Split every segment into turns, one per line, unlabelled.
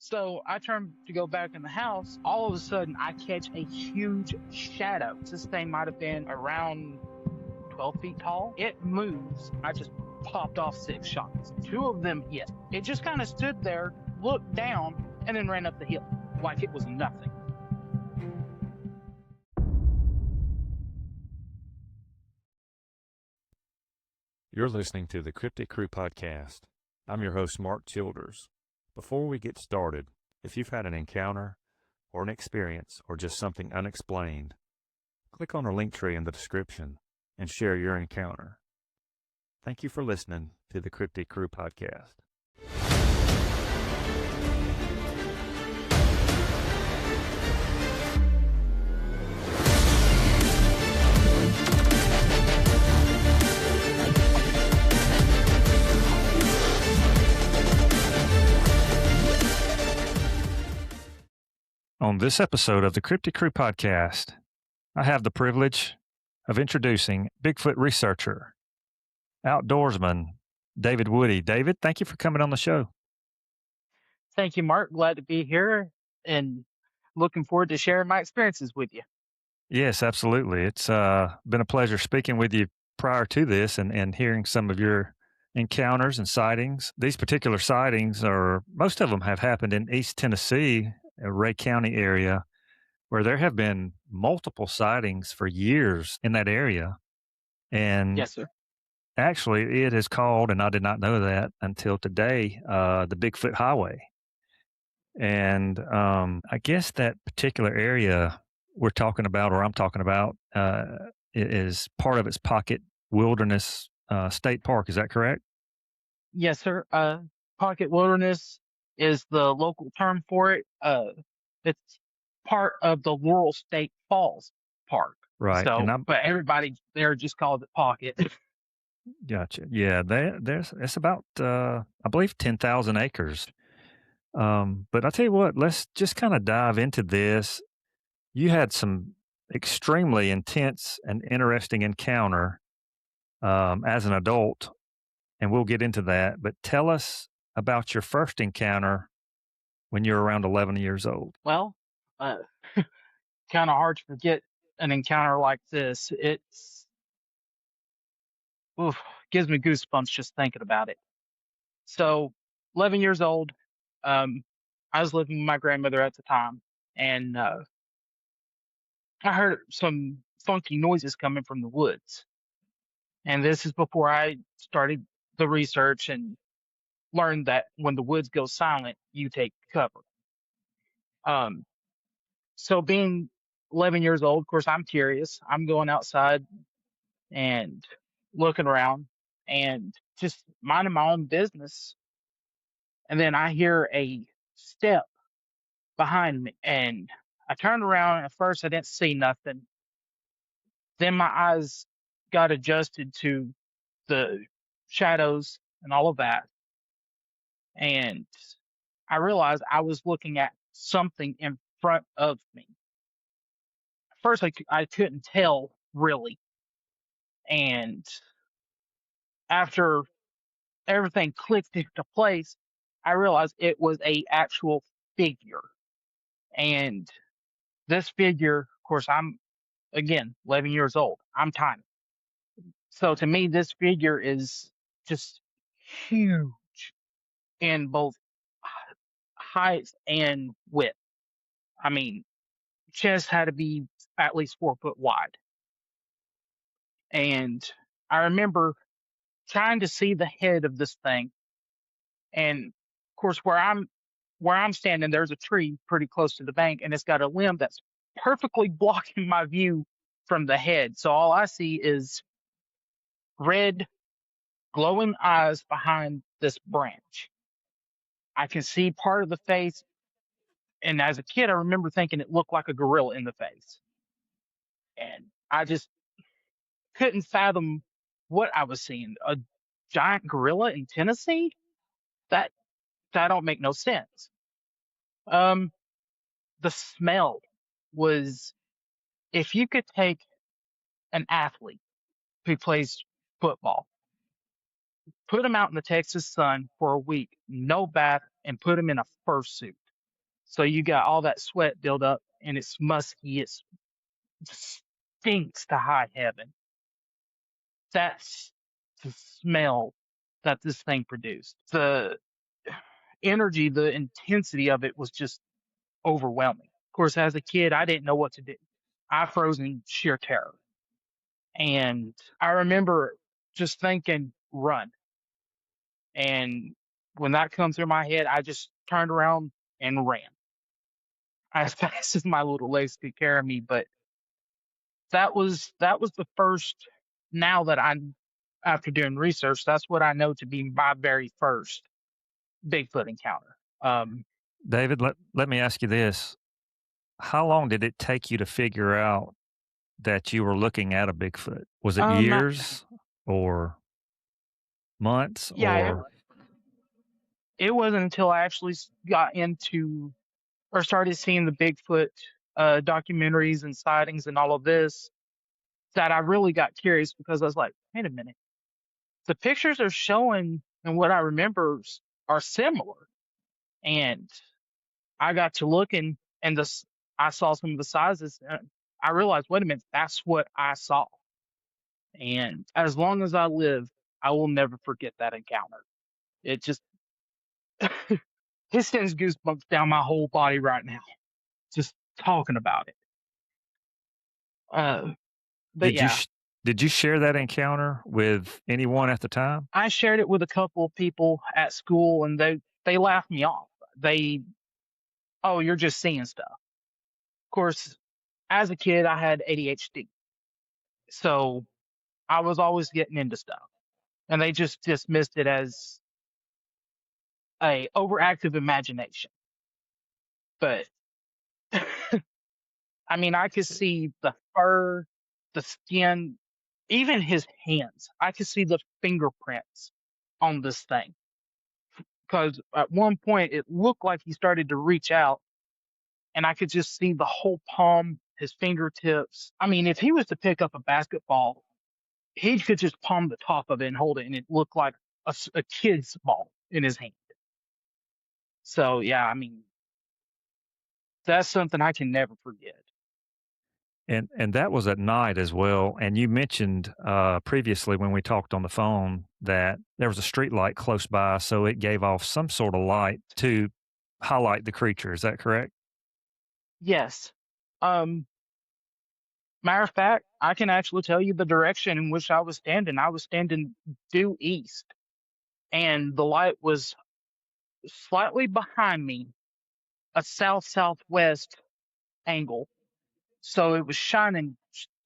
So I turn to go back in the house. All of a sudden, I catch a huge shadow. This thing might have been around 12 feet tall. It moves. I just popped off 6 shots. 2 of them hit. It just kind of stood there, looked down, and then ran up the hill like it was nothing.
You're listening to the Cryptic Crew podcast. I'm your host, Mark Childers. Before we get started, if you've had an encounter or an experience or just something unexplained, click on our link tree in the description and share your encounter. Thank you for listening to the Cryptic Crew podcast. On this episode of the Cryptic Crew podcast, I have the privilege of introducing Bigfoot researcher, outdoorsman, David Woody. David, thank you for coming on the show.
Thank you, Mark. Glad to be here and looking forward to sharing my experiences with you.
Yes, absolutely. It's been a pleasure speaking with you prior to this and hearing some of your encounters and sightings. These particular sightings most of them have happened in East Tennessee, Rhea County area, where there have been multiple sightings for years in that area. And
yes, sir.
Actually, it is called, and I did not know that until today, the Bigfoot Highway. And I guess that particular area we're talking about, or I'm talking about, is part of its Pocket Wilderness State Park. Is that correct?
Yes, sir. Pocket Wilderness is the local term for it. It's part of the Laurel State Falls Park.
Right.
So, but everybody there just calls it Pocket.
Gotcha. Yeah, it's about I believe 10,000 acres. But I'll tell you what, let's just kind of dive into this. You had some extremely intense and interesting encounter as an adult, and we'll get into that. But tell us about your first encounter when you were around 11 years old.
Well, kind of hard to forget an encounter like this. Gives me goosebumps just thinking about it. So, 11 years old, I was living with my grandmother at the time, and I heard some funky noises coming from the woods. And this is before I started the research and learned that when the woods go silent, you take cover. So being 11 years old, of course, I'm curious. I'm going outside and looking around and just minding my own business. And then I hear a step behind me, and I turned around. At first, I didn't see nothing. Then my eyes got adjusted to the shadows and all of that. And I realized I was looking at something in front of me. At first, I couldn't tell really. And after everything clicked into place, I realized it was a actual figure. And this figure, of course, I'm, again, 11 years old. I'm tiny. So to me, this figure is just huge in both height and width. I mean, chest had to be at least 4 foot wide. And I remember trying to see the head of this thing. And of course, where I'm standing, there's a tree pretty close to the bank, and it's got a limb that's perfectly blocking my view from the head. So all I see is red, glowing eyes behind this branch. I can see part of the face, and as a kid, I remember thinking it looked like a gorilla in the face. And I just couldn't fathom what I was seeing. A giant gorilla in Tennessee? That don't make no sense. The smell was, if you could take an athlete who plays football, put him out in the Texas sun for a week, no bath, and put him in a fursuit, So you got all that sweat build up, and it's musky. It stinks to high heaven. That's the smell that this thing produced. The energy, the intensity of it was just overwhelming. Of course, as a kid, I didn't know what to do. I froze in sheer terror. And I remember just thinking, run. And when that comes through my head, I just turned around and ran as fast as my little legs could carry me. But that was the first. Now that I'm after doing research, that's what I know to be my very first Bigfoot encounter.
David, let me ask you this. How long did it take you to figure out that you were looking at a Bigfoot? Was it
um, I-
years or months
yeah,
or
it wasn't until I actually got into or started seeing the Bigfoot documentaries and sightings and all of this that I really got curious because I was like, wait a minute, the pictures are showing and what I remember are similar. And I got to looking and I saw some of the sizes. And I realized, wait a minute, that's what I saw. And as long as I live, I will never forget that encounter. It just, it sends goosebumps down my whole body right now, just talking about it. Uh, but
did you
yeah,
sh- did you share that encounter with anyone at the time?
I shared it with a couple of people at school and they laughed me off. They, oh, you're just seeing stuff. Of course, as a kid, I had ADHD. So I was always getting into stuff. And they just dismissed it as a overactive imagination. But I mean, I could see the fur, the skin, even his hands. I could see the fingerprints on this thing because at one point it looked like he started to reach out and I could just see the whole palm, his fingertips. I mean, if he was to pick up a basketball, he could just palm the top of it and hold it, and it looked like a kid's ball in his hand. So, yeah, I mean, that's something I can never forget.
And that was at night as well. And you mentioned previously when we talked on the phone that there was a street light close by, so it gave off some sort of light to highlight the creature. Is that correct?
Yes. Um, Matter of fact, I can actually tell you the direction in which I was standing. I was standing due east, and the light was slightly behind me, a south southwest angle. So it was shining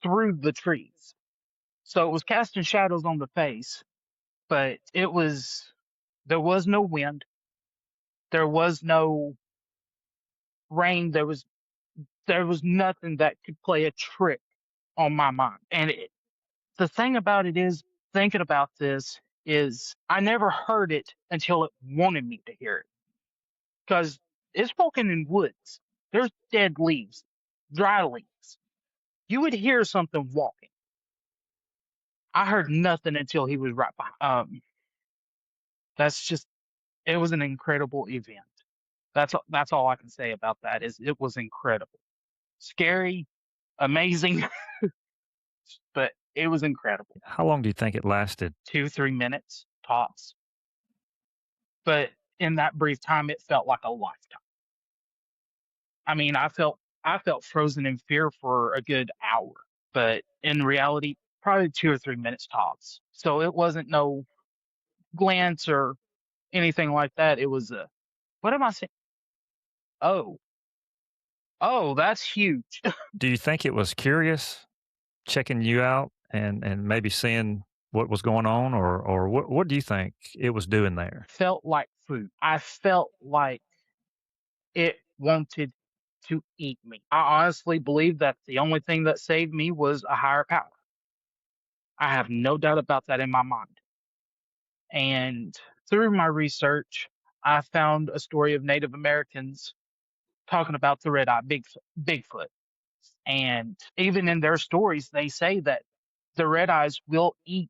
through the trees. So it was casting shadows on the face, but there was no wind, there was no rain, there was nothing that could play a trick on my mind. And the thing about it is, thinking about this is I never heard it until it wanted me to hear it because it's walking in woods. There's dead leaves, dry leaves. You would hear something walking. I heard nothing until he was right behind. That's just, it was an incredible event. That's all I can say about that is it was incredible. Scary, amazing, but it was incredible.
How long do you think it lasted?
2, 3 minutes tops. But in that brief time, it felt like a lifetime. I mean, I felt frozen in fear for a good hour, but in reality, probably 2 or 3 minutes tops. So it wasn't no glance or anything like that. It was a, what am I saying? Oh, oh, that's huge.
Do you think it was curious, checking you out and maybe seeing what was going on, or what do you think it was doing there?
Felt like food. I felt like it wanted to eat me. I honestly believe that the only thing that saved me was a higher power. I have no doubt about that in my mind. And through my research, I found a story of Native Americans talking about the red-eyed Bigfoot. And even in their stories, they say that the red eyes will eat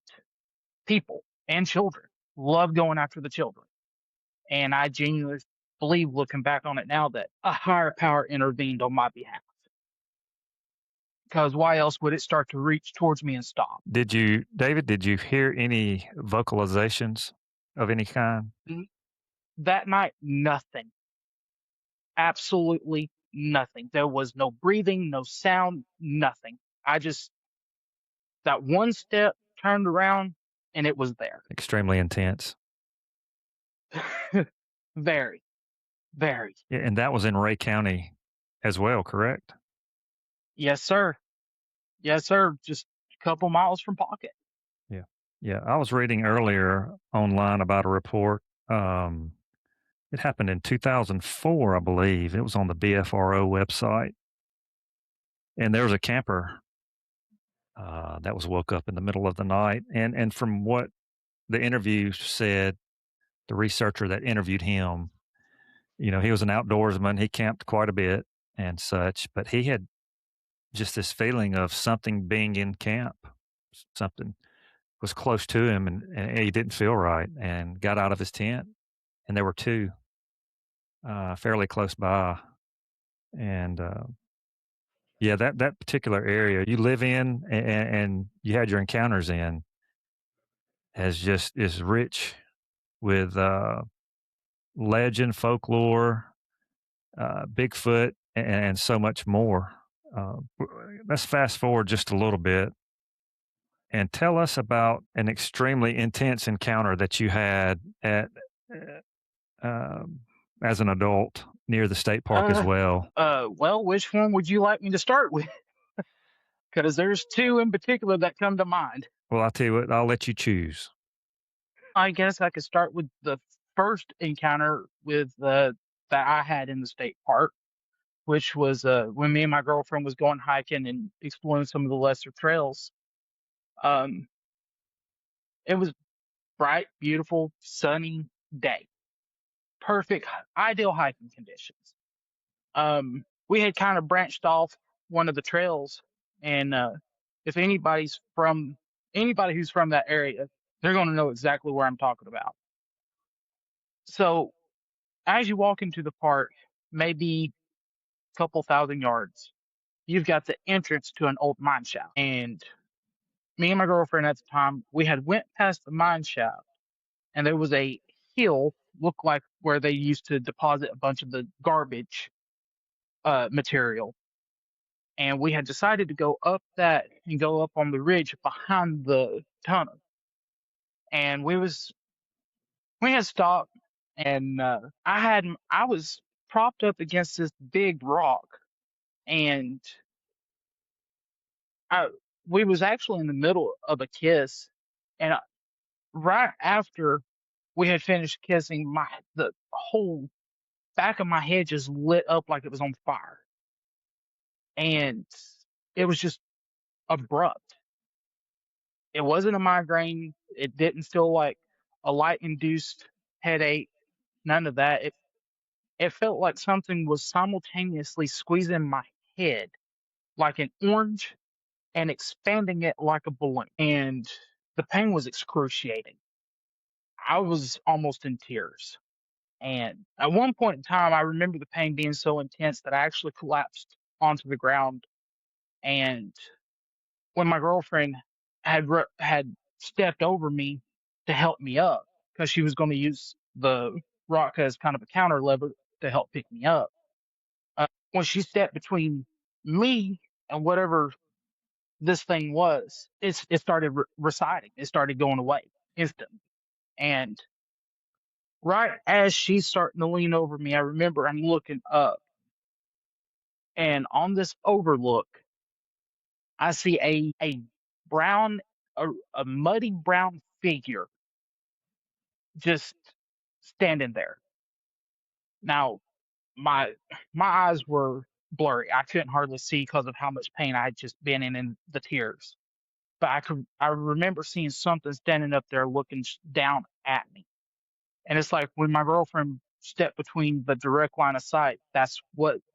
people and children, love going after the children. And I genuinely believe, looking back on it now, that a higher power intervened on my behalf. Because why else would it start to reach towards me and stop?
David, did you hear any vocalizations of any kind?
That night, nothing. Absolutely nothing. There was no breathing, no sound, nothing. I just, that one step, turned around, and it was there.
Extremely intense.
Very, very.
Yeah, and that was in Rhea County as well, correct?
Yes, sir. Yes, sir. Just a couple miles from Pocket.
Yeah. Yeah, I was reading earlier online about a report. It happened in 2004, I believe. It was on the BFRO website, and there was a camper that was woke up in the middle of the night. And from what the interview said, the researcher that interviewed him, he was an outdoorsman. He camped quite a bit and such, but he had just this feeling of something being in camp. Something was close to him, and he didn't feel right, and got out of his tent, and there were two fairly close by. And yeah, that particular area you live in and you had your encounters in has just is rich with legend, folklore, Bigfoot, and so much more. Let's fast forward just a little bit and tell us about an extremely intense encounter that you had at as an adult near the state park as well.
Well, which one would you like me to start with? Because there's two in particular that come to mind.
Well, I'll tell you what, I'll let you choose.
I guess I could start with the first encounter with that I had in the state park, which was when me and my girlfriend was going hiking and exploring some of the lesser trails. Um, it was bright, beautiful, sunny day, perfect, ideal hiking conditions. We had kind of branched off one of the trails, and if anybody who's from that area, they're going to know exactly where I'm talking about. So as you walk into the park, maybe a couple thousand yards, you've got the entrance to an old mine shaft. And me and my girlfriend at the time, we had went past the mine shaft, and there was a hill, looked like where they used to deposit a bunch of the garbage material. And we had decided to go up that and go up on the ridge behind the tunnel. And we had stopped, and I was propped up against this big rock, and I we was actually in the middle of a kiss, and right after we had finished kissing, the whole back of my head just lit up like it was on fire, and it was just abrupt. It wasn't a migraine. It didn't feel like a light induced headache. None of that. It felt like something was simultaneously squeezing my head like an orange and expanding it like a balloon. And the pain was excruciating. I was almost in tears. And at one point in time, I remember the pain being so intense that I actually collapsed onto the ground. And when my girlfriend had stepped over me to help me up, because she was going to use the rock as kind of a counter lever to help pick me up. When she stepped between me and whatever this thing was, it started reciting. It started going away instantly. And right as she's starting to lean over me, I remember I'm looking up, and on this overlook, I see a brown, a muddy brown figure just standing there. Now, my my eyes were blurry. I couldn't hardly see because of how much pain I had just been in the tears. But I remember seeing something standing up there looking down at me. And it's like when my girlfriend stepped between the direct line of sight,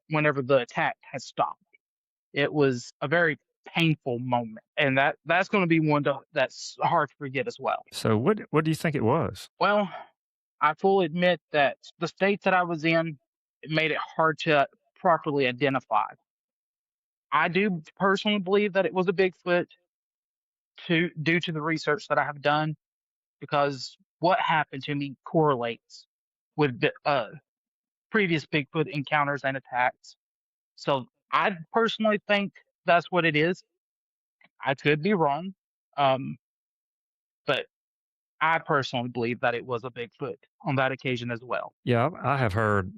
whenever the attack had stopped. It was a very painful moment. And that's going to be that's hard to forget as well.
So what do you think it was?
Well, I fully admit that the state that I was in, it made it hard to properly identify. I do personally believe that it was a Bigfoot due to the research that I have done, because what happened to me correlates with previous Bigfoot encounters and attacks. So I personally think that's what it is. I could be wrong, um, but I personally believe that it was a Bigfoot on that occasion as well.
Yeah, I have heard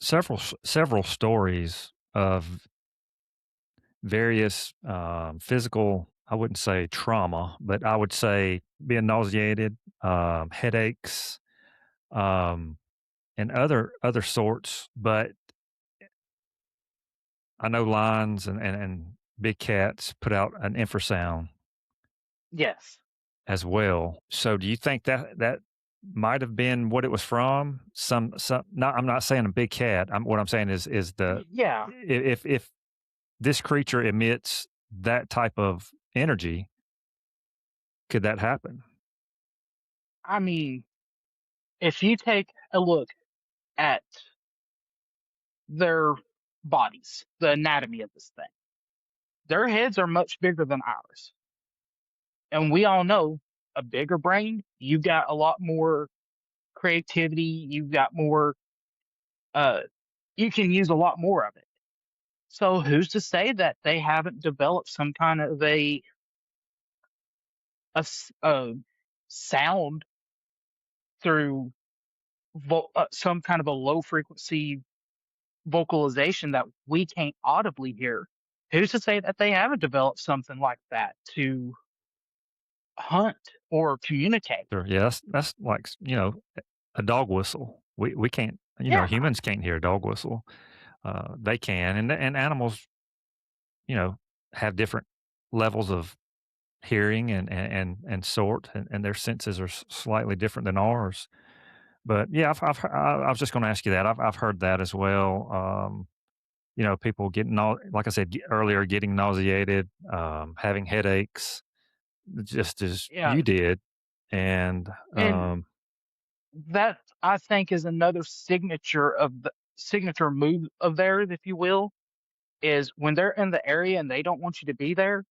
several stories of various physical. I wouldn't say trauma, but I would say being nauseated, headaches, um, and other sorts. But I know lions and big cats put out an infrasound
Yes.
as well. So do you think that that might have been what it was from? Some not I'm not saying a big cat. What I'm saying is
Yeah.
if this creature emits that type of energy, could that happen?
I mean, if you take a look at their bodies, the anatomy of this thing, their heads are much bigger than ours. And we all know a bigger brain, you've got a lot more creativity, you've got more, uh, you can use a lot more of it. So who's to say that they haven't developed some kind of a sound through some kind of a low frequency vocalization that we can't audibly hear? Who's to say that they haven't developed something like that to hunt or communicate?
Sure. Yeah, that's like a dog whistle. We can't
Yeah,
humans can't hear a dog whistle. They can, and animals have different levels of hearing and sort, and their senses are slightly different than ours. But yeah, I was just going to ask you that. I've heard that as well. People getting like I said earlier, getting nauseated, having headaches, just as
yeah.
you did, and
And that, I think, is another signature move of theirs, if you will, is when they're in the area and they don't want you to be there,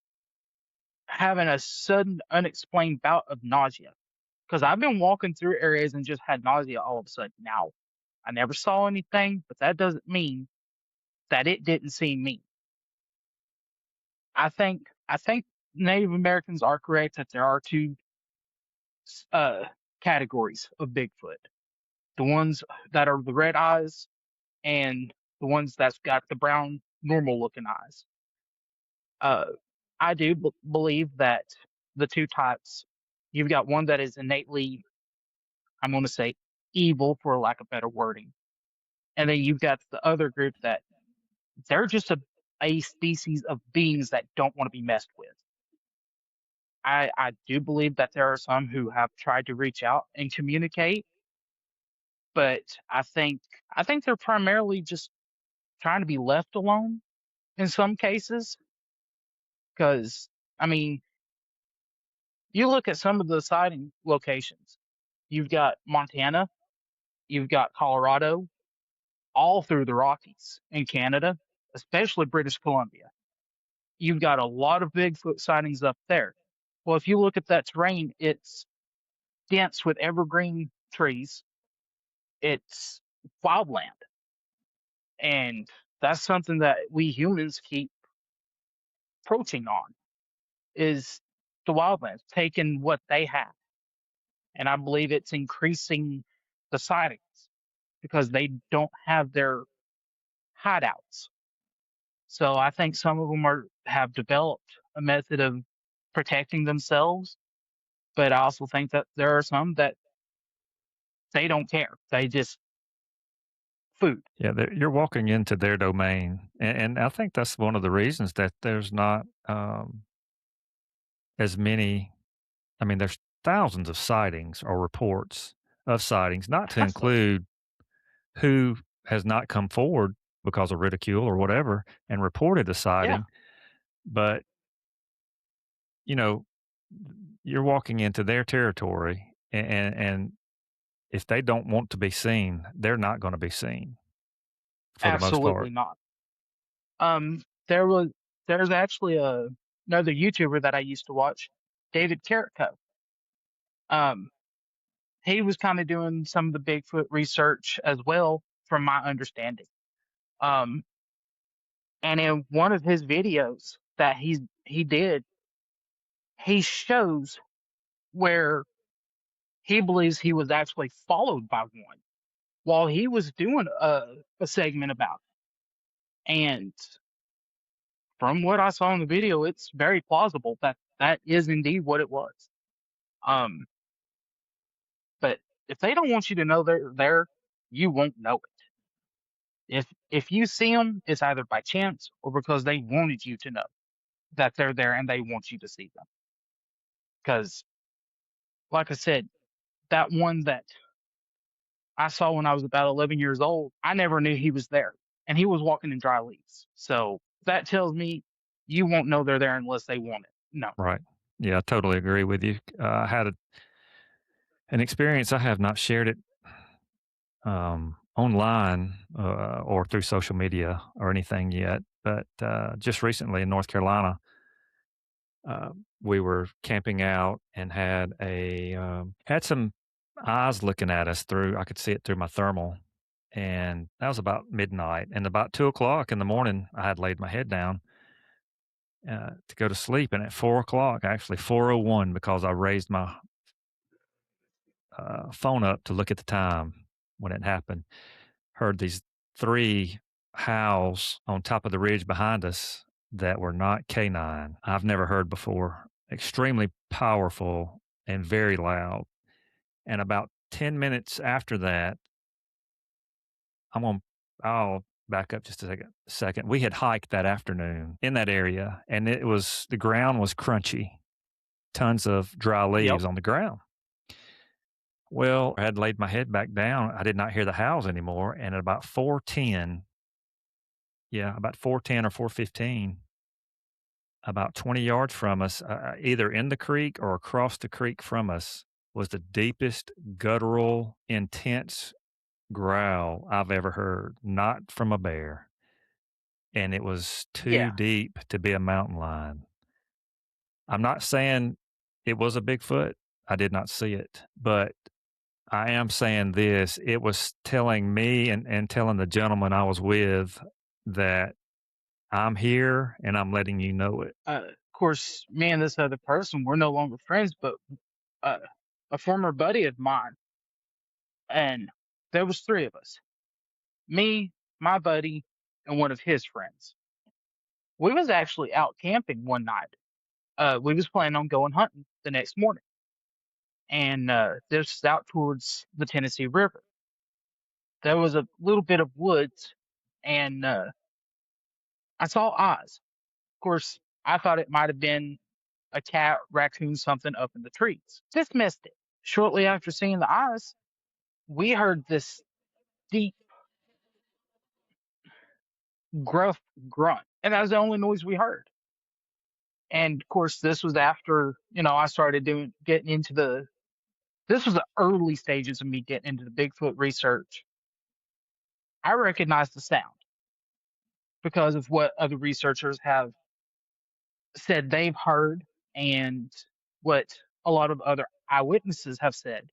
having a sudden unexplained bout of nausea. Because I've been walking through areas and just had nausea all of a sudden. Now, I never saw anything, but that doesn't mean that it didn't see me. I think Native Americans are correct that there are two uh, categories of Bigfoot: the ones that are the red eyes and the ones that's got the brown normal looking eyes. Uh, I do believe that the two types, you've got one that is innately, I'm going to say, evil for lack of better wording, and then you've got the other group that they're just a species of beings that don't want to be messed with. I do believe that there are some who have tried to reach out and communicate, but I think they're primarily just trying to be left alone in some cases. Because I mean, you look at some of the sighting locations. You've got Montana, you've got Colorado, all through the Rockies in Canada, especially British Columbia. You've got a lot of Bigfoot sightings up there. Well, if you look at that terrain, it's dense with evergreen trees. It's wildland. And that's something that we humans keep approaching on, is the wildlands, taking what they have. And I believe it's increasing the sightings because they don't have their hideouts. So I think some of them have developed a method of protecting themselves, but I also think that there are some that they don't care. They just food.
yeah, you're walking into their domain, and I think that's one of the reasons that there's not as many. I mean, there's thousands of sightings or reports of sightings, not to
Absolutely.
include who has not come forward because of ridicule or whatever and reported a
Yeah.
sighting. But, you know, you're walking into their territory, and if they don't want to be seen, they're not gonna be seen for the most
Absolutely
part.
not. Um, there was there's actually another YouTuber that I used to watch, David Carrico. Um, he was kind of doing some of the Bigfoot research as well, from my understanding. Um, and in one of his videos that he did, he shows where he believes he was actually followed by one while he was doing a segment about it. And from what I saw in the video, it's very plausible that that is indeed what it was. Um, but if they don't want you to know they're there, you won't know it. If you see them, it's either by chance or because they wanted you to know that they're there and they want you to see them. Because, like I said, that one that I saw when I was about 11 years old, I never knew he was there, and he was walking in dry leaves. So that tells me you won't know they're there unless they want it. No.
Right. Yeah, I totally agree with you. I had an experience. I have not shared it online or through social media or anything yet, but just recently in North Carolina, we were camping out and had some eyes looking at us through. I could see it through my thermal, and that was about midnight. And about 2 o'clock in the morning, I had laid my head down to go to sleep, and at 4 o'clock, actually 4:01, because I raised my phone up to look at the time when it happened. Heard these three howls on top of the ridge behind us that were not canine. I've never heard before. Extremely powerful and very loud. And about 10 minutes after that, I'll back up just a second. We had hiked that afternoon in that area, and the ground was crunchy, tons of dry
Yep.
leaves on the ground. Well, I had laid my head back down. I did not hear the howls anymore. And at about 4:10, yeah, about 4:10 or 4:15, about 20 yards from us, either in the creek or across the creek from us, was the deepest guttural, intense growl I've ever heard, not from a bear. And it was too
Yeah.
deep to be a mountain lion. I'm not saying it was a Bigfoot. I did not see it, but I am saying this, it was telling me and telling the gentleman I was with that I'm here and I'm letting you know it.
Of course, me and this other person, we're no longer friends, but uh, a former buddy of mine, and there was three of us: me, my buddy, and one of his friends. We was actually out camping one night. We was planning on going hunting the next morning, and this is out towards the Tennessee River. There was a little bit of woods, and I saw eyes. Of course, I thought it might have been a cat, raccoon, something up in the trees. Dismissed it. Shortly after seeing the eyes, we heard this deep, gruff grunt, and that was the only noise we heard. And of course, this was after I started getting into the. This was the early stages of me getting into the Bigfoot research. I recognized the sound because of what other researchers have said they've heard and what a lot of other eyewitnesses have said.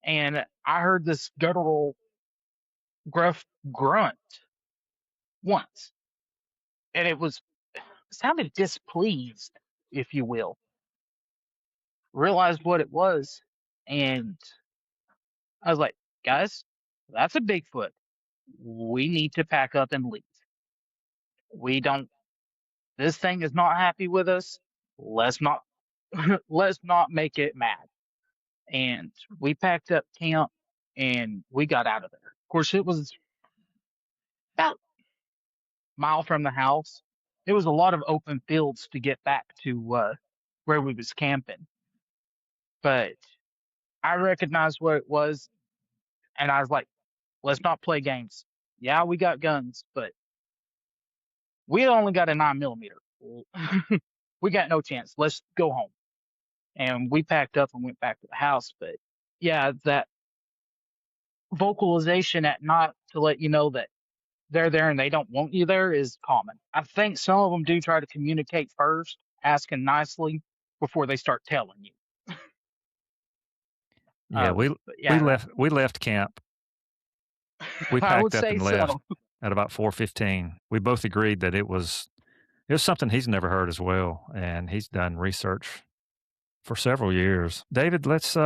And I heard this guttural, gruff grunt once, and sounded displeased, if you will. Realized what it was, and I was like, guys, that's a Bigfoot. We need to pack up and leave. We don't. This thing is not happy with us. Let's not. Let's not make it mad. And we packed up camp, and we got out of there. Of course, it was about a mile from the house. It was a lot of open fields to get back to where we was camping. But I recognized what it was, and I was like, let's not play games. Yeah, we got guns, but we only got a 9 millimeter. We got no chance. Let's go home. And we packed up and went back to the house. But yeah, that vocalization at night to let you know that they're there and they don't want you there is common. I think some of them do try to communicate first, asking nicely before they start telling you.
Yeah,
But
we
yeah,
left camp. We
I would
packed up
say
and left
so.
at about 4:15. We both agreed that it was something he's never heard as well, and he's done research for several years. David, let's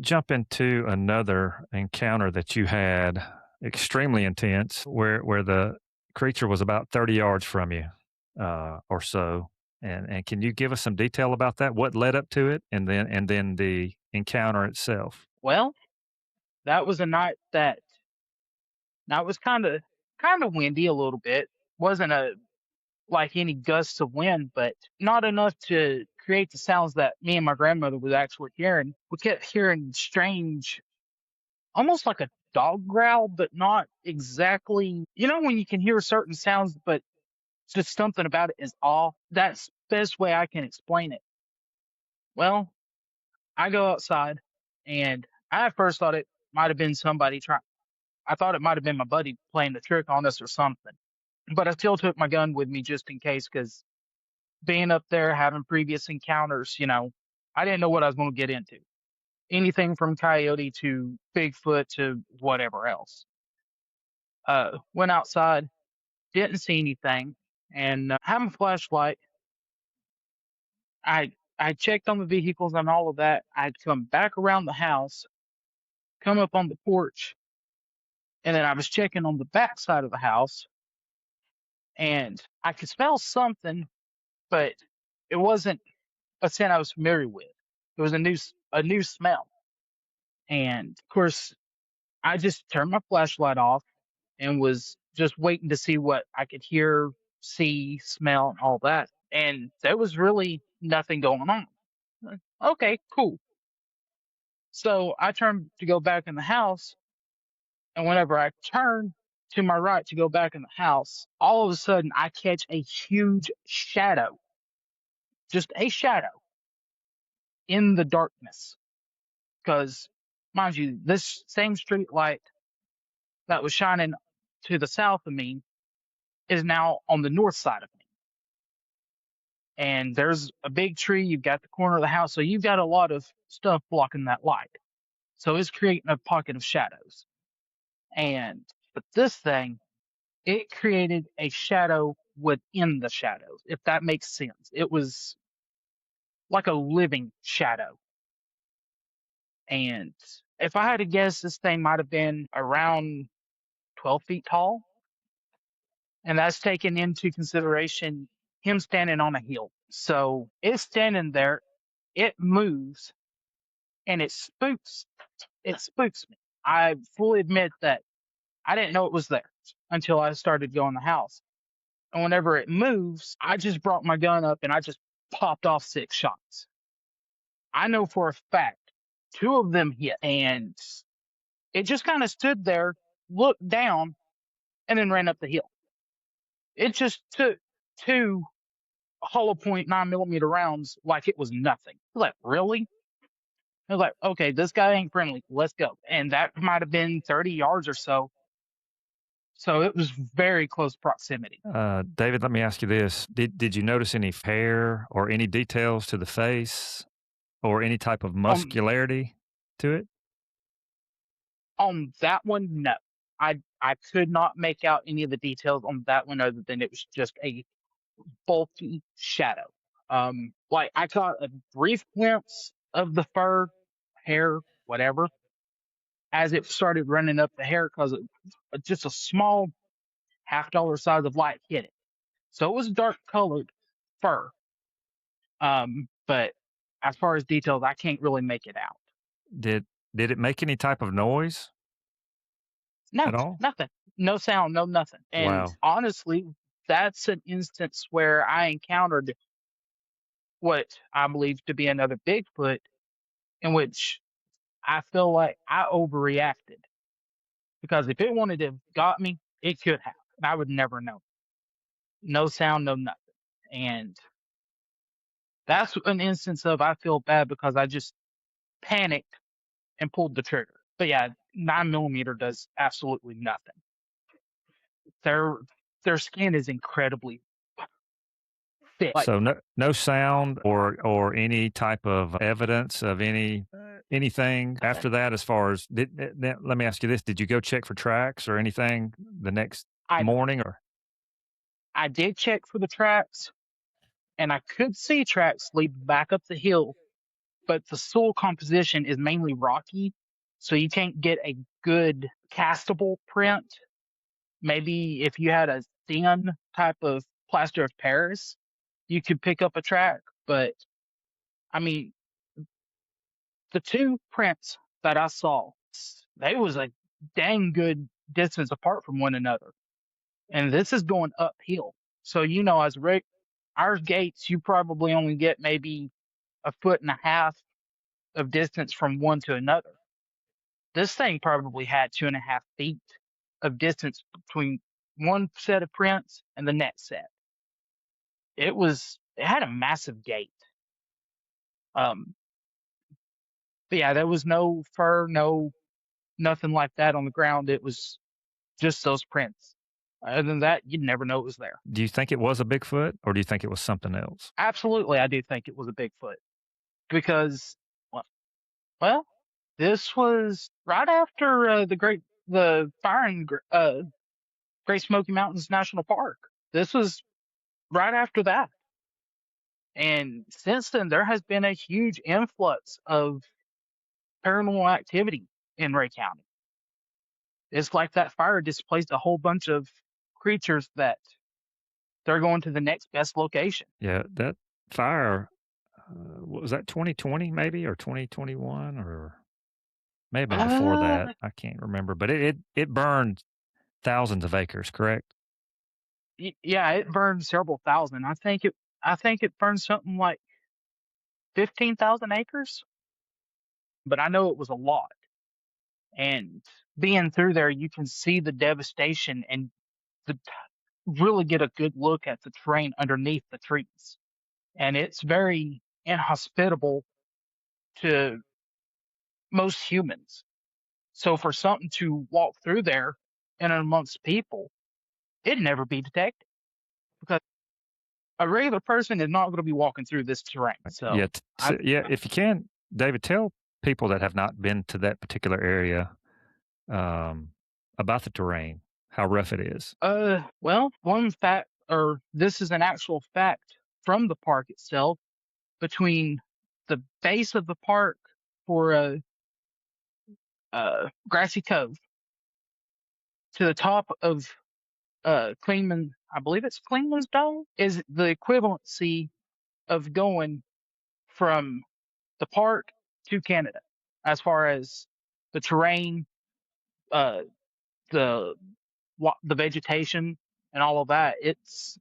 jump into another encounter that you had, extremely intense, where the creature was about 30 yards from you, or so. And can you give us some detail about that? What led up to it, and then the encounter itself?
Well, that was a night that now it was kind of windy a little bit. Wasn't a like any gusts of wind, but not enough to create the sounds that me and my grandmother was actually hearing. We kept hearing strange, almost like a dog growl, but not exactly. You know when you can hear certain sounds, but just something about it is off. That's the best way I can explain it. Well, I go outside, and I at first thought it might have been somebody trying. I thought it might have been my buddy playing the trick on us or something. But I still took my gun with me just in case, because being up there, having previous encounters, I didn't know what I was going to get into. Anything from coyote to Bigfoot to whatever else. Went outside, didn't see anything, and having a flashlight, I checked on the vehicles and all of that. I'd come back around the house, come up on the porch, and then I was checking on the back side of the house, and I could smell something, but it wasn't a scent I was familiar with. It was a new smell, and of course, I just turned my flashlight off and was just waiting to see what I could hear, see, smell, and all that. And there was really nothing going on. Okay, cool. So I turned to go back in the house, and whenever I turn to my right to go back in the house, all of a sudden I catch a huge shadow, just a shadow in the darkness. Because, mind you, this same street light that was shining to the south of me is now on the north side of me. And there's a big tree. You've got the corner of the house. So you've got a lot of stuff blocking that light. So it's creating a pocket of shadows. But this thing, it created a shadow within the shadows, if that makes sense. It was like a living shadow. And if I had to guess, this thing might have been around 12 feet tall. And that's taken into consideration him standing on a hill. So it's standing there, it moves, and it spooks me. I fully admit that I didn't know it was there until I started going in the house. And whenever it moves, I just brought my gun up and I just popped off 6 shots. I know for a fact 2 of them hit, and it just kind of stood there, looked down, and then ran up the hill. It just took 2 hollow point 9mm rounds like it was nothing. I was like, really? I was like, okay, this guy ain't friendly. Let's go. And that might have been 30 yards or so. So it was very close proximity.
David, let me ask you this: Did you notice any hair or any details to the face or any type of
On
muscularity to it?
on that one, no. I could not make out any of the details on that one other than it was just a bulky shadow. Like I caught a brief glimpse of the fur, hair, whatever, as it started running up the hair because just a small half-dollar size of light hit it. So it was dark colored fur. But as far as details, I can't really make it out.
Did did it make any type of noise
No,
at all?
nothing. No sound, no nothing. And
Wow.
honestly, that's an instance where I encountered what I believe to be another Bigfoot, in which I feel like I overreacted. Because if it wanted to have got me, it could have. And I would never know. No sound, no nothing. And that's an instance of I feel bad because I just panicked and pulled the trigger. But yeah, 9 millimeter does absolutely nothing. Their their skin is incredibly thick. Like
So no sound or any type of evidence of anything
nothing.
after that as far as let me ask you this, did you go check for tracks or anything the next
I
morning or
I did check for the tracks, and I could see tracks lead back up the hill, but the soil composition is mainly rocky, so you can't get a good castable print. Maybe if you had a thin type of plaster of Paris, you could pick up a track. But I mean, the two prints that I saw, they was a dang good distance apart from one another. And this is going uphill. So, as our gates, you probably only get maybe a foot and a half of distance from one to another. This thing probably had 2.5 feet of distance between one set of prints and the next set. It had a massive gate. Um, but yeah, there was no fur, nothing like that on the ground. It was just those prints. Other than that, you'd never know it was there.
do you think it was a Bigfoot or do you think it was something else?
Absolutely, I do think it was a Bigfoot because, well, well, this was right after the fire in Great Smoky Mountains National Park. This was right after that, and since then there has been a huge influx of paranormal activity in Rhea County. It's like that fire displaced a whole bunch of creatures that they're going to the next best location.
Yeah, that fire, what was that 2020 maybe or 2021 or may have been before
Uh,
that. I can't remember, but it burned thousands of acres, correct?
yeah, it burned several thousand. I think it burned something like 15,000 acres, but I know it was a lot. And being through there, you can see the devastation and the, really get a good look at the terrain underneath the trees. And it's very inhospitable to most humans. So for something to walk through there and amongst people, it'd never be detected because a regular person is not going to be walking through this terrain.
Yeah,
So I,
yeah, if you can, David, tell people that have not been to that particular area, um, about the terrain, how rough it is.
well, one fact, or this is an actual fact from the park itself, between the base of the park for Grassy Cove to the top of Klingman, I believe it's Klingman's Dome, is the equivalency of going from the park to Canada as far as the terrain, uh, the the vegetation, and all of that. It's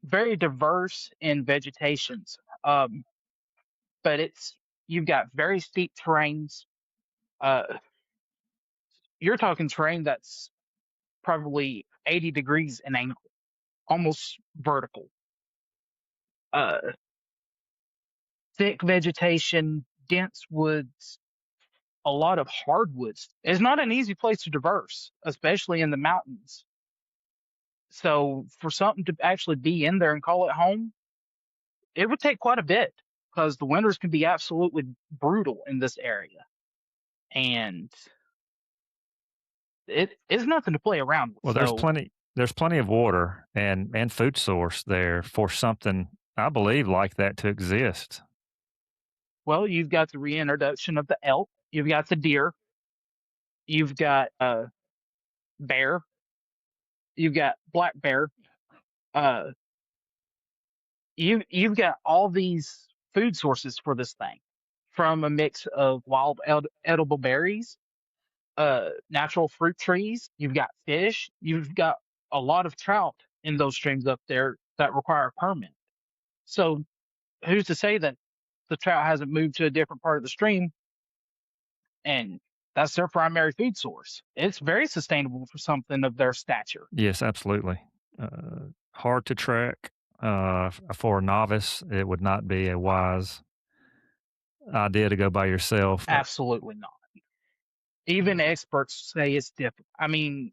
very diverse in vegetations, but you've got very steep terrains. Uh, you're talking terrain that's probably 80 degrees in angle, almost vertical. Uh, Thick vegetation, dense woods, a lot of hardwoods. It's not an easy place to traverse, especially in the mountains. So for something to actually be in there and call it home, it would take quite a bit because the winters can be absolutely brutal in this area. And it is nothing to play around with.
Well,
So,
there's plenty of water and food source there for something I believe like that to exist.
well, you've got the reintroduction of the elk, you've got the deer, you've got bear, you've got black bear, uh, you've got all these food sources for this thing from a mix of wild edible berries, natural fruit trees. You've got fish. You've got a lot of trout in those streams up there that require a permit. So who's to say that the trout hasn't moved to a different part of the stream and that's their primary food source? It's very sustainable for something of their stature.
Yes, absolutely. Hard to track. For a novice, it would not be a wise idea to go by yourself.
Absolutely not. Even experts say it's different. I mean,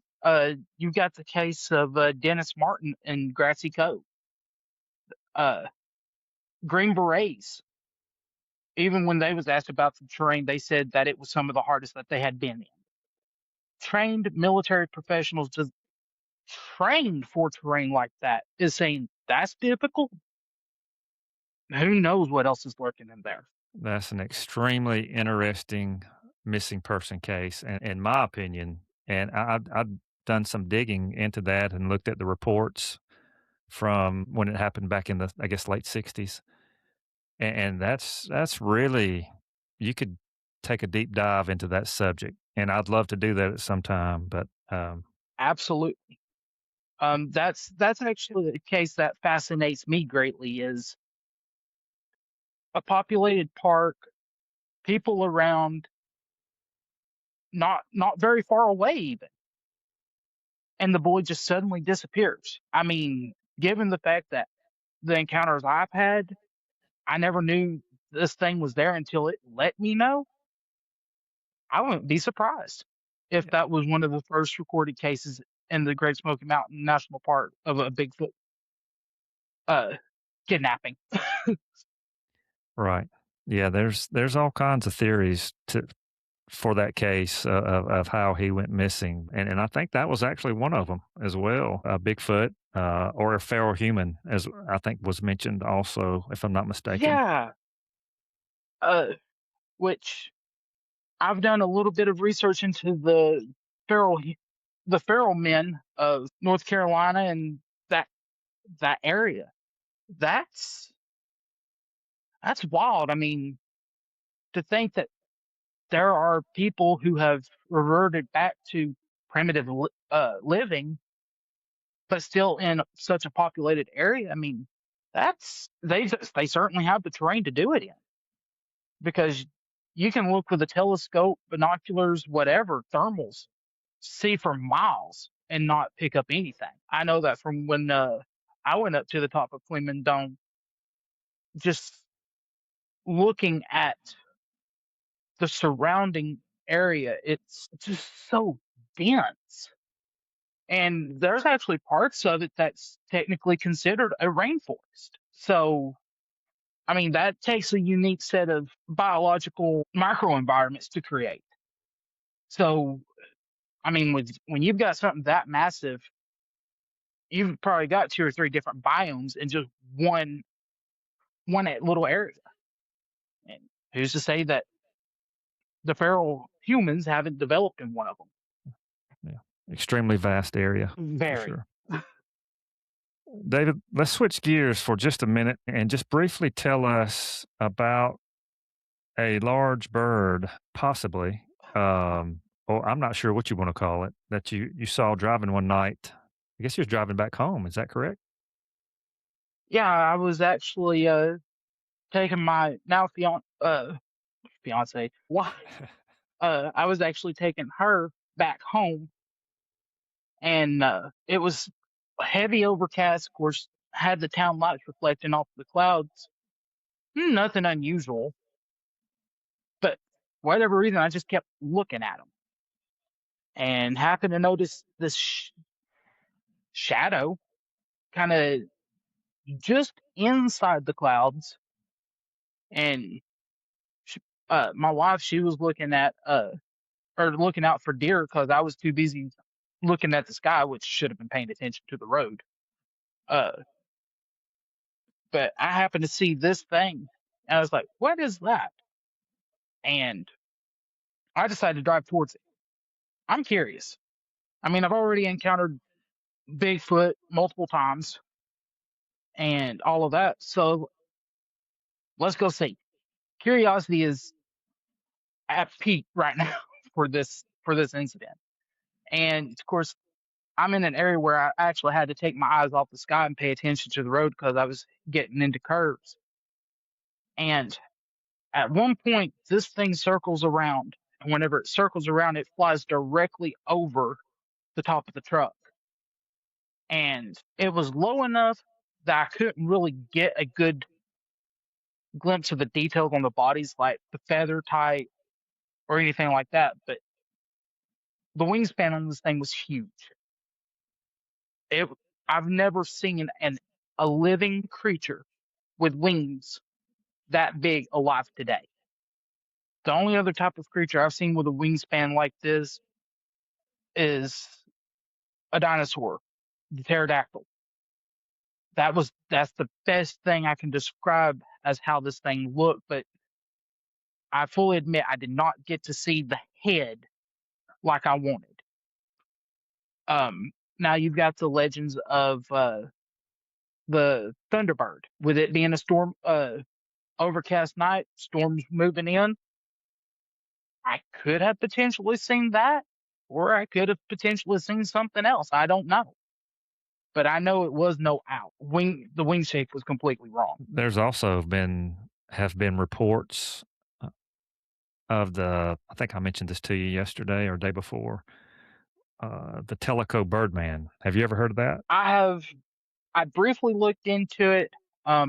you got the case of Dennis Martin in Grassy Cove. Uh, Green Berets, even when they was asked about the terrain, they said that it was some of the hardest that they had been in. Trained military professionals just trained for terrain like that is saying that's difficult. Who knows what else is lurking in there?
That's an extremely interesting missing person case, in my opinion. And I've done some digging into that and looked at the reports from when it happened back in the, I guess, late 60s. And that's really, you could take a deep dive into that subject. And I'd love to do that at some time. But
Absolutely. That's actually the case that fascinates me greatly is a populated park, people around, not very far away even, and the boy just suddenly disappears. I mean, given the fact that the encounters I've had, I never knew this thing was there until it let me know. I wouldn't be surprised if that was one of the first recorded cases in the Great Smoky Mountain National Park of a Bigfoot uh, kidnapping.
right. Yeah, there's all kinds of theories for that case of how he went missing, and I think that was actually one of them as well. Bigfoot or a feral human, as I think was mentioned also, if I'm not mistaken.
Yeah, uh, which I've done a little bit of research into feral the feral men of North Carolina and that that area. That's that's wild. I mean, to think that there are people who have reverted back to primitive living, but still in such a populated area. I mean, that's they certainly have the terrain to do it in because you can look with a telescope, binoculars, whatever, thermals, see for miles and not pick up anything. I know that from when I went up to the top of Fleeman Dome, just looking at the surrounding area, it's just so dense. And there's actually parts of it that's technically considered a rainforest. So, I mean, that takes a unique set of biological microenvironments to create. So, I mean, when you've got something that massive, you've probably got two or three different biomes in just one little area. And who's to say that the feral humans haven't developed in one of them?
Yeah, extremely vast area for
Very.
sure. David, let's switch gears for just a minute and just briefly tell us about a large bird, possibly, or I'm not sure what you want to call it, that you saw driving one night. I guess you was driving back home. Is that correct?
Yeah, I was actually taking my now fiance wife. I was actually taking her back home, and it was heavy overcast. Of course, had the town lights reflecting off the clouds. Nothing unusual, but for whatever reason, I just kept looking at them and happened to notice this shadow kind of just inside the clouds. And my wife, she was looking at or looking out for deer because I was too busy looking at the sky, which should have been paying attention to the road. Uh, but I happened to see this thing, and I was like, "What is that?" And I decided to drive towards it. I'm curious. I mean, I've already encountered Bigfoot multiple times and all of that, so let's go see. Curiosity is at peak right now for this incident, and of course, I'm in an area where I actually had to take my eyes off the sky and pay attention to the road because I was getting into curves. And at one point, this thing circles around. And whenever it circles around, it flies directly over the top of the truck. And it was low enough that I couldn't really get a good glimpse of the details on the bodies, like the feather type or anything like that. But The wingspan on this thing was huge. I've never seen a living creature with wings that big alive today. The only other type of creature I've seen with a wingspan like this is a dinosaur, the pterodactyl. That's the best thing I can describe as how this thing looked, but I fully admit I did not get to see the head like I wanted. Now you've got the legends of the Thunderbird, with it being a storm, overcast night, storms moving in. I could have potentially seen that, or I could have potentially seen something else. I don't know, but I know it was no owl. The wing shape was completely wrong.
There's also have been reports of I think I mentioned this to you yesterday or day before, the Teleco Birdman. Have you ever heard of that?
I have. I briefly looked into it. Of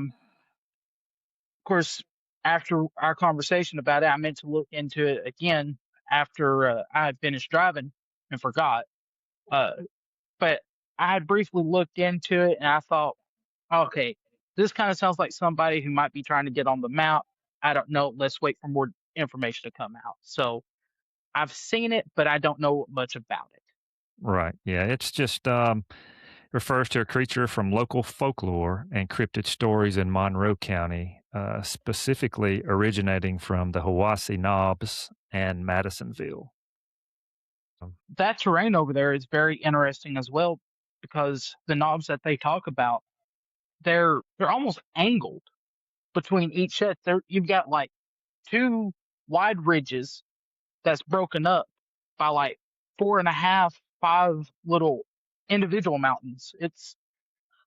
course, after our conversation about it, I meant to look into it again after I had finished driving and forgot. Uh, but I had briefly looked into it and I thought, okay, this kind of sounds like somebody who might be trying to get on the map. I don't know. Let's wait for more information to come out. So I've seen it, but I don't know much about it.
Right. Yeah. It's just refers to a creature from local folklore and cryptid stories in Monroe County, specifically originating from the Hiwassee Knobs and Madisonville.
That terrain over there is very interesting as well because the knobs that they talk about, they're almost angled between each set. You've got like two wide ridges that's broken up by like 4.5, 5 little individual mountains. It's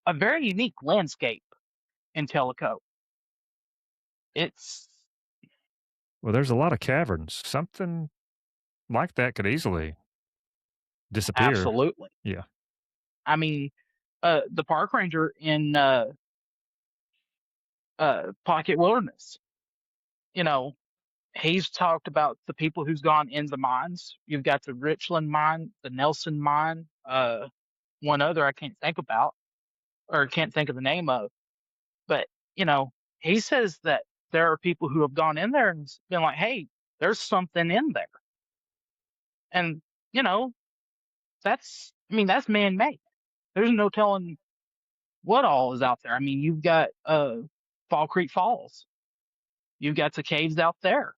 a very unique landscape in Tellico. It's
Well, there's a lot of caverns. Something like that could easily disappear.
absolutely.
Yeah.
I mean, the park ranger in Pocket Wilderness, you know, he's talked about the people who's gone in the mines. You've got the Richland mine, the Nelson mine, one other I can't think about or can't think of the name of. But, you know, he says that there are people who have gone in there and been like, hey, there's something in there. And, you know, that's man made. There's no telling what all is out there. I mean, you've got Fall Creek Falls. You've got the caves out there,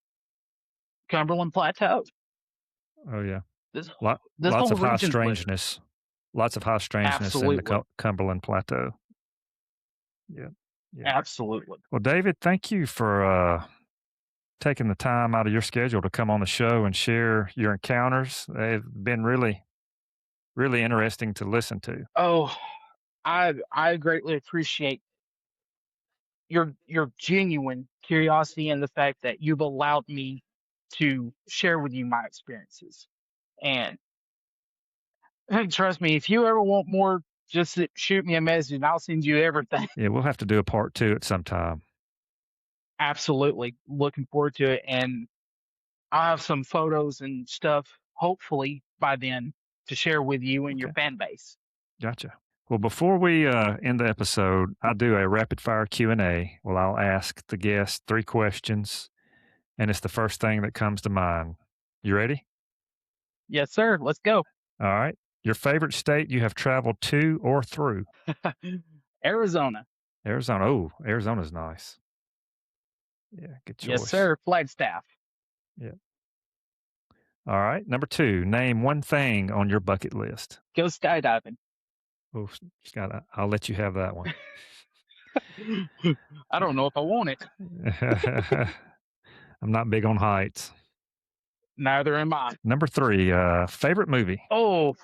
Cumberland Plateau.
Oh, yeah.
This
Lots
whole
of high
region's weird.
strangeness. Lots of high strangeness in the
Absolutely.
Cumberland Plateau. Yeah. Yeah.
Absolutely.
Well, David, thank you for taking the time out of your schedule to come on the show and share your encounters. They've been really, really interesting to listen to.
Oh, I greatly appreciate your genuine curiosity and the fact that you've allowed me to share with you my experiences. And trust me, if you ever want more, just shoot me a message and I'll send you everything.
Yeah, we'll have to do a part 2 at some time.
Absolutely. Looking forward to it. And I'll have some photos and stuff, hopefully by then, to share with you and your
Okay.
fan base.
Gotcha. Well, before we end the episode, I'll do a rapid fire Q&A. Well, I'll ask the guest 3 questions, and it's the first thing that comes to mind. You ready?
Yes, sir. Let's go.
All right. Your favorite state you have traveled to or through?
Arizona.
Arizona. Oh, Arizona's nice. Yeah, good choice.
Yes, sir. Flagstaff.
Yeah. All right. Number 2, name one thing on your bucket list.
Go skydiving.
Oh, I'll let you have that one.
I don't know if I want it.
I'm not big on heights.
Neither am I.
Number 3, favorite movie.
Oh,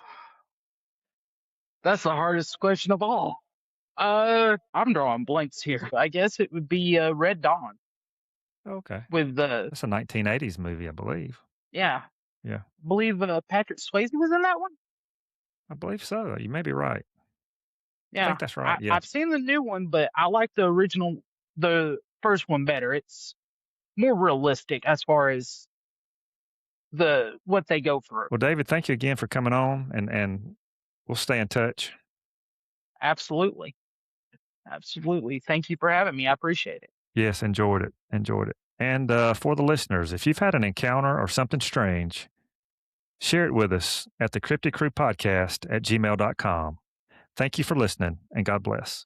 that's the hardest question of all. I'm drawing blanks here. I guess it would be Red Dawn
Okay.
with
That's a 1980s movie, I believe.
yeah.
Yeah.
I believe Patrick Swayze was in that one.
I believe so. You may be right. I
Yeah,
think that's right. Yeah.
I've seen the new one, but I like the original, the first one better. It's more realistic as far as what they go through.
Well, David, thank you again for coming on, and we'll stay in touch.
Absolutely. Absolutely. Thank you for having me. I appreciate it.
Yes, enjoyed it. Enjoyed it. And for the listeners, if you've had an encounter or something strange, share it with us at the Cryptic Crew Podcast at gmail.com. Thank you for listening, and God bless.